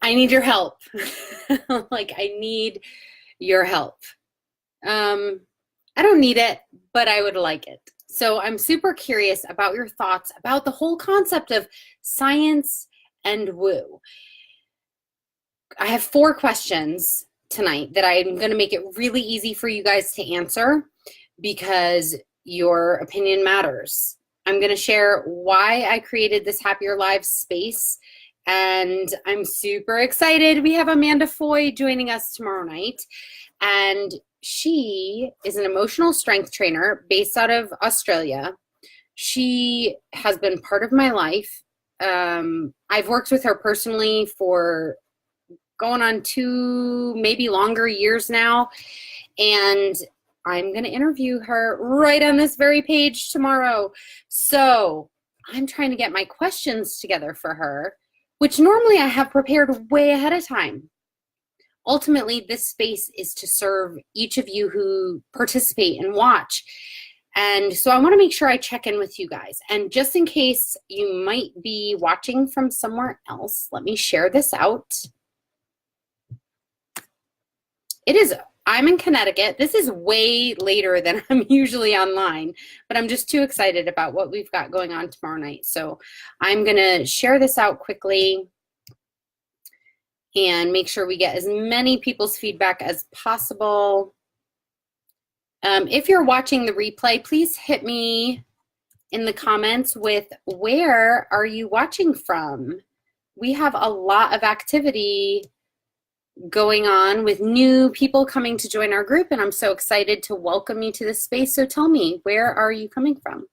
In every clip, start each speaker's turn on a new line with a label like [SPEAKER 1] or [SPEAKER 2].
[SPEAKER 1] I need your help. Like, I need your help. I don't need it, but I would like it. So I'm super curious about your thoughts about the whole concept of science and woo. I have 4 questions tonight that I'm going to make it really easy for you guys to answer because your opinion matters. I'm going to share why I created this Happier Lives space, and I'm super excited. We have Amanda Foy joining us tomorrow night, and she is an emotional strength trainer based out of Australia. She has been part of my life. I've worked with her personally for going on 2, maybe longer years now, and I'm going to interview her right on this very page tomorrow. So I'm trying to get my questions together for her, which normally I have prepared way ahead of time. Ultimately, this space is to serve each of you who participate and watch. And so I want to make sure I check in with you guys. And just in case you might be watching from somewhere else, let me share this out. I'm in Connecticut. This is way later than I'm usually online, but I'm just too excited about what we've got going on tomorrow night. So I'm going to share this out quickly and make sure we get as many people's feedback as possible. If you're watching the replay, please hit me in the comments with where are you watching from? We have a lot of activity going on with new people coming to join our group, and I'm so excited to welcome you to this space. So tell me, where are you coming from?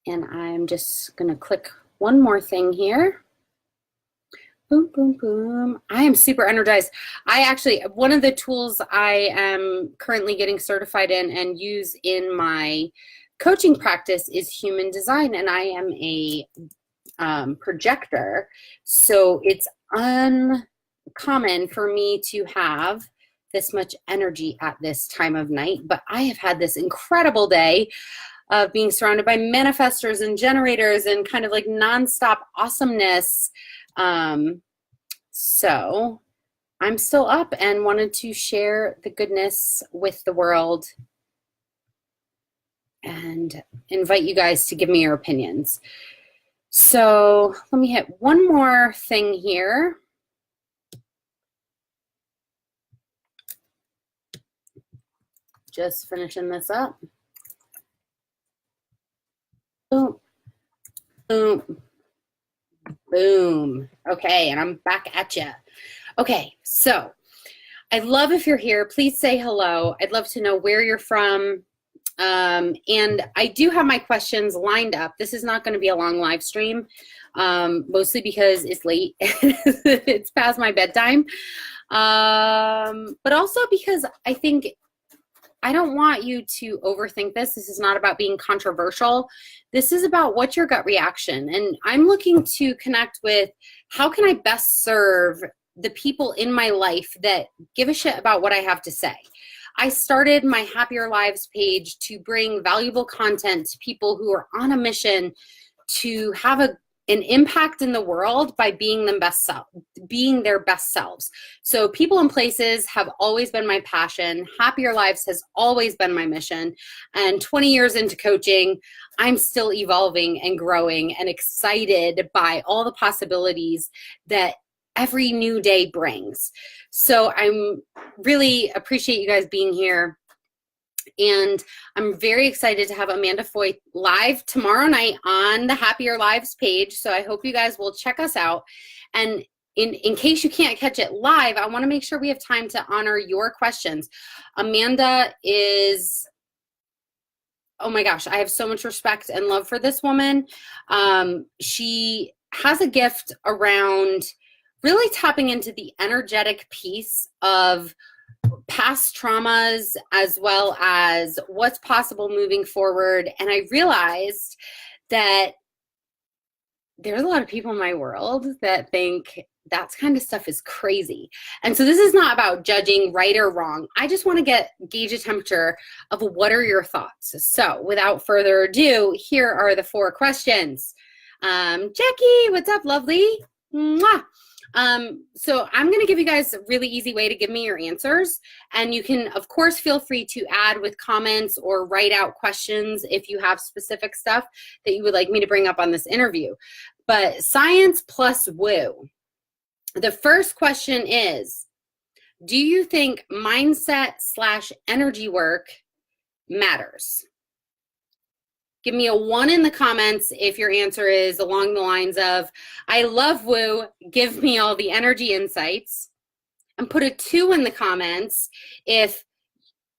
[SPEAKER 1] And I'm just going to click one more thing here. Boom, boom, boom. I am super energized. One of the tools I am currently getting certified in and use in my coaching practice is human design, and I am a projector. So it's uncommon for me to have this much energy at this time of night, but I have had this incredible day of being surrounded by manifestors and generators and kind of like nonstop awesomeness. So I'm still up and wanted to share the goodness with the world and invite you guys to give me your opinions. So let me hit one more thing here. Just finishing this up. Boom, boom, boom. Okay, and I'm back at you. Okay, so I'd love if you're here, please say hello. I'd love to know where you're from. And I do have my questions lined up. This is not going to be a long live stream, mostly because it's late. It's past my bedtime. But also because I think I don't want you to overthink this. This is not about being controversial. This is about what's your gut reaction. And I'm looking to connect with how can I best serve the people in my life that give a shit about what I have to say. I started my Happier Lives page to bring valuable content to people who are on a mission to have an impact in the world by being their best selves. So people and places have always been my passion. Happier Lives has always been my mission. And 20 years into coaching, I'm still evolving and growing and excited by all the possibilities that every new day brings. So I'm really appreciate you guys being here. And I'm very excited to have Amanda Foy live tomorrow night on the Happier Lives page. So I hope you guys will check us out. And in case you can't catch it live, I want to make sure we have time to honor your questions. Amanda is, oh my gosh, I have so much respect and love for this woman. She has a gift around really tapping into the energetic piece of past traumas as well as what's possible moving forward. And I realized that there's a lot of people in my world that think that kind of stuff is crazy. And so this is not about judging right or wrong. I just want to gauge a temperature of what are your thoughts. So without further ado, here are the 4 questions. Jackie, what's up, lovely? Mwah. So I'm going to give you guys a really easy way to give me your answers. And you can, of course, feel free to add with comments or write out questions if you have specific stuff that you would like me to bring up on this interview. But science plus woo. The first question is, do you think mindset / energy work matters? Give me a 1 in the comments if your answer is along the lines of, I love woo, give me all the energy insights. And put a 2 in the comments if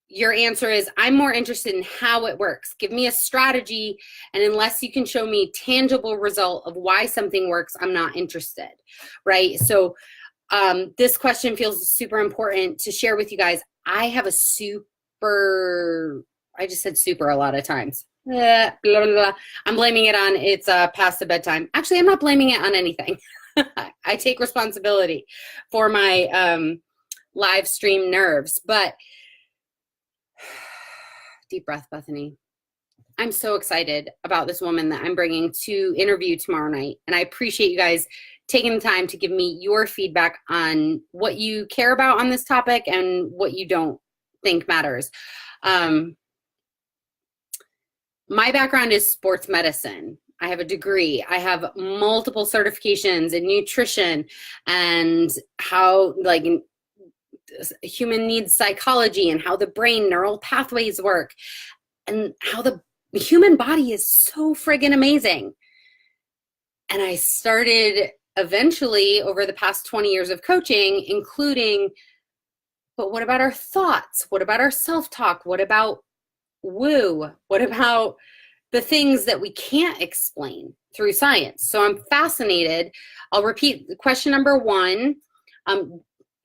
[SPEAKER 1] your answer is, I'm more interested in how it works. Give me a strategy, and unless you can show me tangible result of why something works, I'm not interested, right? So this question feels super important to share with you guys. I have a super, I just said super a lot of times. Blah, blah, blah. I'm blaming it on it's past the bedtime. Actually, I'm not blaming it on anything. I take responsibility for my live stream nerves, but deep breath, Bethany. I'm so excited about this woman that I'm bringing to interview tomorrow night. And I appreciate you guys taking the time to give me your feedback on what you care about on this topic and what you don't think matters. My background is sports medicine. I have a degree. I have multiple certifications in nutrition and how, like, human needs psychology and how the brain neural pathways work and how the human body is so friggin' amazing. And I started eventually over the past 20 years of coaching, including, but what about our thoughts? What about our self-talk? What about woo? What about the things that we can't explain through science? So I'm fascinated. I'll repeat the question number 1.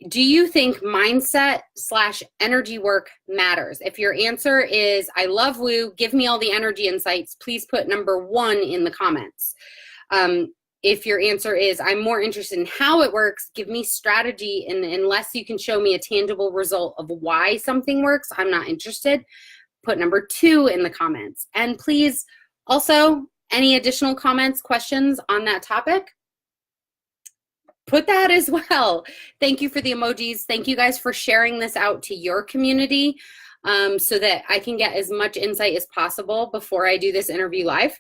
[SPEAKER 1] Do you think mindset / energy work matters? If your answer is, I love woo, give me all the energy insights, please put number 1 in the comments. If your answer is, I'm more interested in how it works, give me strategy, and unless you can show me a tangible result of why something works, I'm not interested. Put number 2 in the comments. And please also, any additional comments, questions on that topic, put that as well. Thank you for the emojis. Thank you guys for sharing this out to your community so that I can get as much insight as possible before I do this interview live.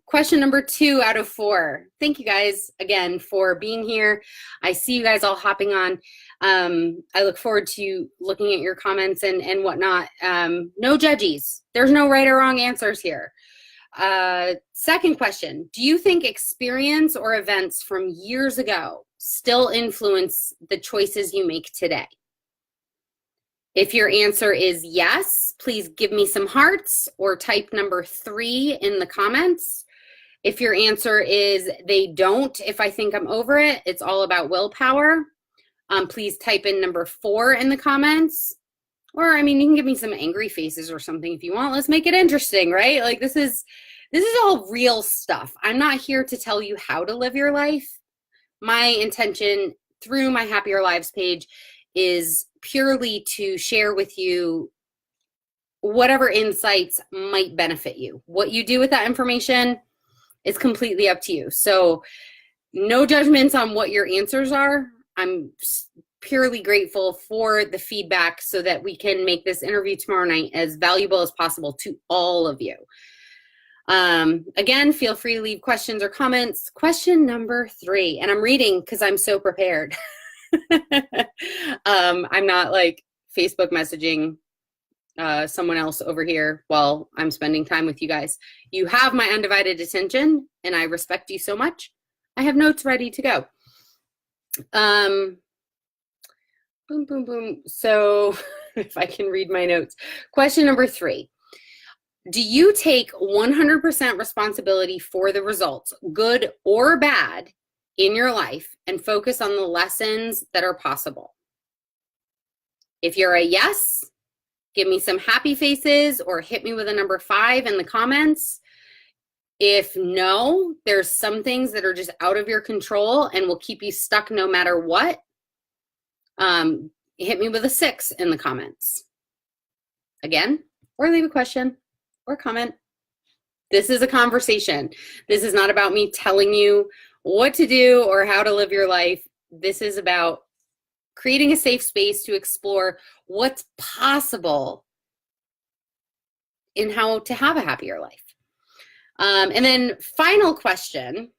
[SPEAKER 1] Question number 2 out of 4. Thank you guys again for being here. I see you guys all hopping on. I look forward to looking at your comments and whatnot. No judgies. There's no right or wrong answers here. Second question, do you think experience or events from years ago still influence the choices you make today? If your answer is yes, please give me some hearts or type number 3 in the comments. If your answer is they don't, if I think I'm over it, it's all about willpower, please type in number 4 in the comments. Or, I mean, you can give me some angry faces or something if you want. Let's make it interesting, right? Like, this is all real stuff. I'm not here to tell you how to live your life. My intention through my Happier Lives page is purely to share with you whatever insights might benefit you. What you do with that information is completely up to you. So no judgments on what your answers are. I'm purely grateful for the feedback so that we can make this interview tomorrow night as valuable as possible to all of you. Again, feel free to leave questions or comments. Question number 3, and I'm reading because I'm so prepared. I'm not like Facebook messaging someone else over here while I'm spending time with you guys. You have my undivided attention and I respect you so much. I have notes ready to go. Boom, boom, boom. So if I can read my notes. Question number 3. Do you take 100% responsibility for the results, good or bad, in your life and focus on the lessons that are possible? If you're a yes, give me some happy faces or hit me with a number 5 in the comments. If no, there's some things that are just out of your control and will keep you stuck no matter what, hit me with a 6 in the comments. Again, or leave a question or comment. This is a conversation. This is not about me telling you what to do or how to live your life. This is about creating a safe space to explore what's possible in how to have a happier life. And then final question.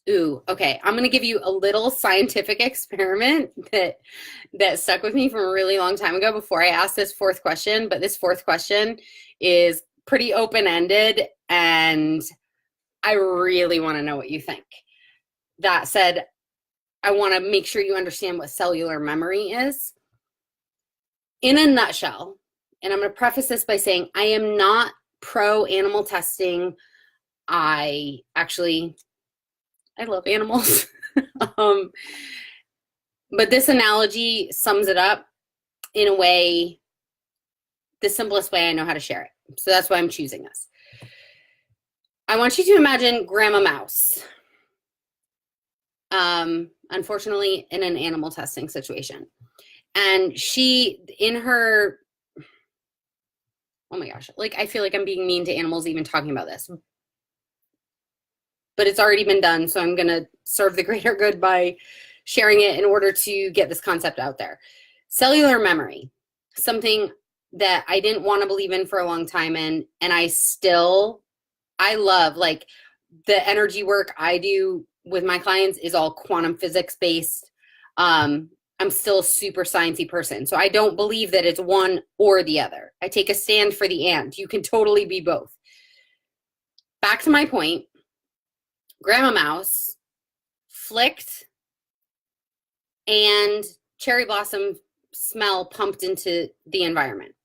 [SPEAKER 1] Ooh, okay. I'm going to give you a little scientific experiment that stuck with me from a really long time ago before I asked this fourth question. But this fourth question is pretty open-ended, and I really want to know what you think. That said, I want to make sure you understand what cellular memory is. In a nutshell, and I'm going to preface this by saying I am not pro animal testing. I love animals. But this analogy sums it up in a way, the simplest way I know how to share it. So that's why I'm choosing this. I want you to imagine Grandma Mouse. Unfortunately, in an animal testing situation. And she, in her, oh my gosh, like I feel like I'm being mean to animals even talking about this. But it's already been done, so I'm going to serve the greater good by sharing it in order to get this concept out there. Cellular memory, something that I didn't want to believe in for a long time, and I love, like, the energy work I do with my clients is all quantum physics based. I'm still a super sciencey person, so I don't believe that it's one or the other. I take a stand for the and. You can totally be both. Back to my point. Grandma Mouse flicked and cherry blossom smell pumped into the environment.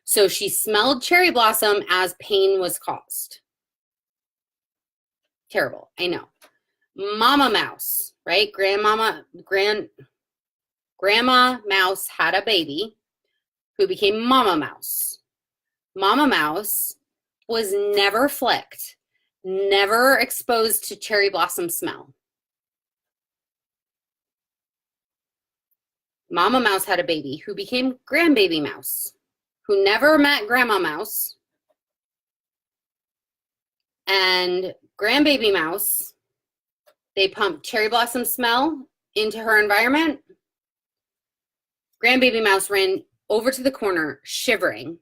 [SPEAKER 1] So she smelled cherry blossom as pain was caused. Terrible, I know. Mama Mouse, right? Grandma Mouse had a baby who became Mama Mouse. Mama Mouse was never flicked, never exposed to cherry blossom smell. Mama Mouse had a baby who became Grandbaby Mouse, who never met Grandma Mouse. And Grandbaby Mouse, they pumped cherry blossom smell into her environment. Grandbaby Mouse ran over to the corner, shivering,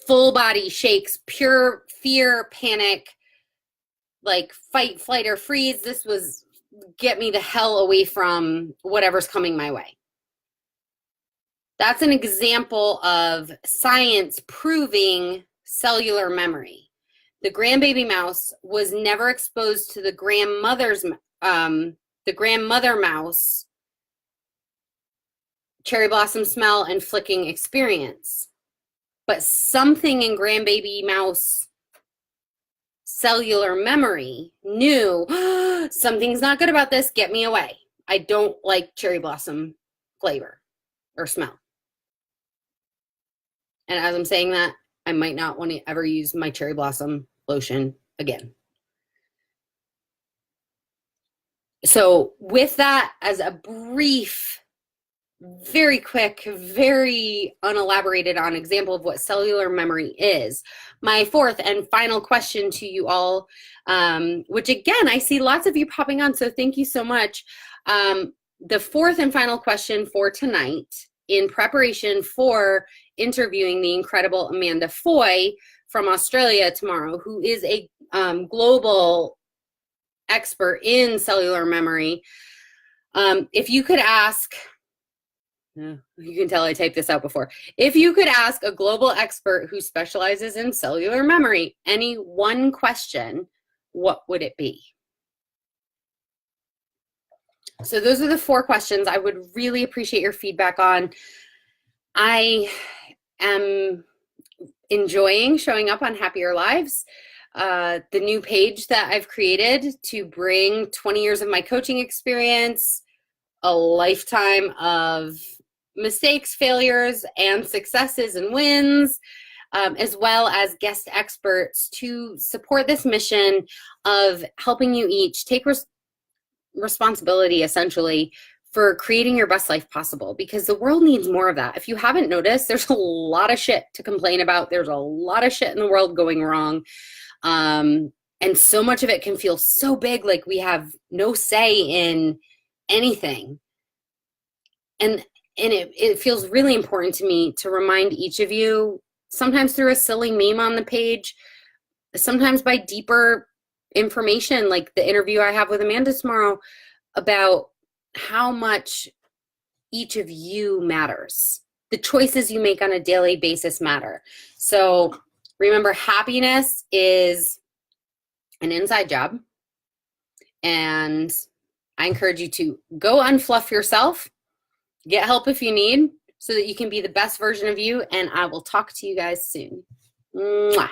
[SPEAKER 1] full body shakes, pure fear, panic, like fight, flight, or freeze. This was get me the hell away from whatever's coming my way. That's an example of science proving cellular memory. The grandbaby mouse was never exposed to the grandmother mouse cherry blossom smell and flicking experience. But something in grandbaby mouse cellular memory knew something's not good about this, get me away. I don't like cherry blossom flavor or smell. And as I'm saying that, I might not want to ever use my cherry blossom lotion again. So with that as a brief, very quick, very unelaborated on example of what cellular memory is, my fourth and final question to you all, which again, I see lots of you popping on, so thank you so much. The fourth and final question for tonight, in preparation for interviewing the incredible Amanda Foy from Australia tomorrow, who is a global expert in cellular memory. If you could ask, you can tell I typed this out before. If you could ask a global expert who specializes in cellular memory any one question, what would it be? So those are the 4 questions I would really appreciate your feedback on. I am enjoying showing up on Happier Lives, the new page that I've created to bring 20 years of my coaching experience, a lifetime of mistakes, failures, and successes and wins, as well as guest experts to support this mission of helping you each take responsibility essentially for creating your best life possible, because the world needs more of that. If you haven't noticed, there's a lot of shit to complain about. There's a lot of shit in the world going wrong. And so much of it can feel so big, like we have no say in anything. And it feels really important to me to remind each of you, sometimes through a silly meme on the page, sometimes by deeper information, like the interview I have with Amanda tomorrow, about how much each of you matters. The choices you make on a daily basis matter. So remember, happiness is an inside job. And I encourage you to go unfluff yourself, get help if you need, so that you can be the best version of you. And I will talk to you guys soon. Mwah.